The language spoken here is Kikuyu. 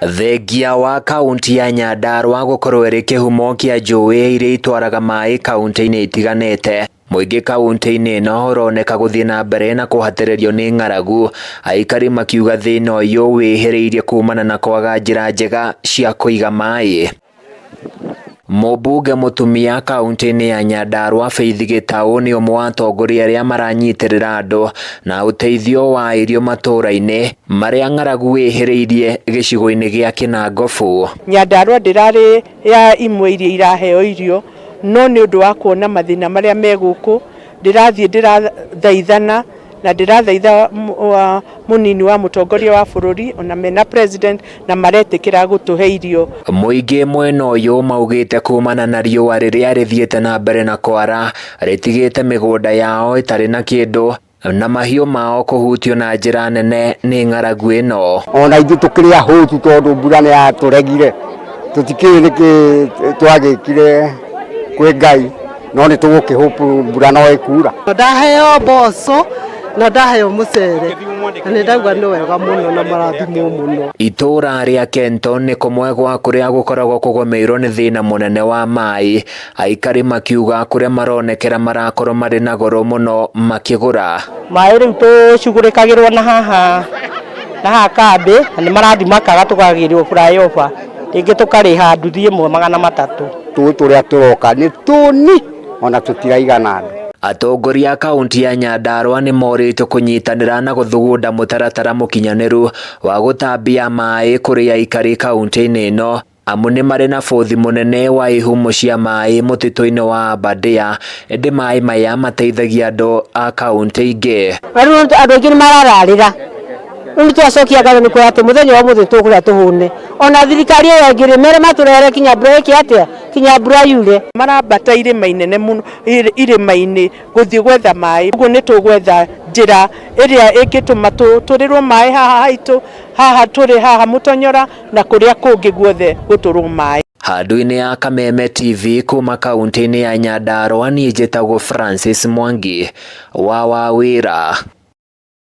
Thengia wa kaunti ya Nyandarua gukorwo iri kihumo kia njũĩ iria itwaraga maĩ kaunti-inĩ itiganĩte. Mũingĩ kaunti-inĩ ĩno ũroneka gũthiĩ na mbere na kũhatĩrĩrio nĩ ng'aragu, aikari makiuga thĩna ũyũ wĩhĩrĩirie kumana na kwaga njĩra njega cia kũiga maĩ. Mũmbunge mũtumia kaunti-inĩ ya Nyandarua Faith Gitau nĩ ũmwe wa atongoria arĩa maranyitĩrĩra andũ na ũteithio wa irio matũũra-inĩ marĩa ng'aragu wĩhĩrĩirie gĩcigo-inĩ gĩa Kinangofu. Nyandarua ndĩrarĩ ya imwe iria iraheo irio, no nĩ ũndũ wa kuona mathĩna marĩa me gũkũ ndĩrathiĩ ndĩrathaithana na ndĩrathaitha munini wa mũtongoria wa bũrũri ona mena president na maretĩkĩra gũtũhe irio. Mũingĩ mwena ũyũ maugĩte kumana na riũa rĩrĩa rĩthiĩte na mbere na kwara rĩtigĩte mĩgũnda yao ĩtarĩ na kĩndũ na mahiũ mao kũhutio na njĩra nene nĩ ng'aragu ĩno. Ona ithuĩ tũkĩrĩ ahũtu tondũ mbura nĩ yatũregire, tũtikĩrĩ nĩkĩ twagĩkire kwĩ Ngai, no nĩ tũgũkĩhope mbura no ĩkura. Ndaheo mboco na ndaheo mũcere na nĩ ndauga nĩ wega mũno na marathimwo mũno. Itũũra rĩa Kenton nĩ kũmwe gwa kũrĩa gũkoragwo kũgũmĩirwo nĩ thĩna mũnene wa maĩ, aikari makiuga kũrĩa maronekera marakorwo marĩ na goro mũno makĩgũra. Maĩ rĩu tũcugũrĩkagĩrwo na haha kambĩ na nĩ marathi makaga tũkagĩrwo flyover rĩngĩ tũkarĩha nduthi 1,300. Tũrĩa tũroka nĩ tũni ona tũtiraigana andũ. Atongoria a kaunti ya Nyandarua nĩ morĩtwo kũnyitanĩra na gũthugunda mũtaratara mũkinyanĩru wa gũtambia maĩ kũrĩ aikari kaunti-inĩ ĩno, amu nĩ marĩ na bũthi mũnene wa ihumo cia maĩ mũtitũ-inĩ wa Aberdare, ĩndĩ maĩ maya mateithagia andũ a kaunti ingĩ. Andũ aingĩ nĩ marararĩra rĩu twacokia ngatho nĩ kuoya atĩ mũthenya wa mũthĩ tũkũrĩa tũhũne. Ona thirikari ĩyo ĩngĩ mere matũrehere kinya mbura ĩkĩ atĩa kinya mbura yure. Marambata irĩma inene mũno irĩma-inĩ gũthiĩ gwetha maĩ. Ũguo nĩ tũgwetha njĩra ĩrĩa ĩngĩtũma tũrĩrwo maĩ haha haitũ, haha tũrĩ haha Mũtonyora na kũrĩa kũngĩ guothe gũtũrwo maĩ. Handũ-inĩ ya Kameme TV kuma kaunti-inĩ ya Nyandarua, niĩ njĩtagwo Francis Mwangi wa Wawĩra.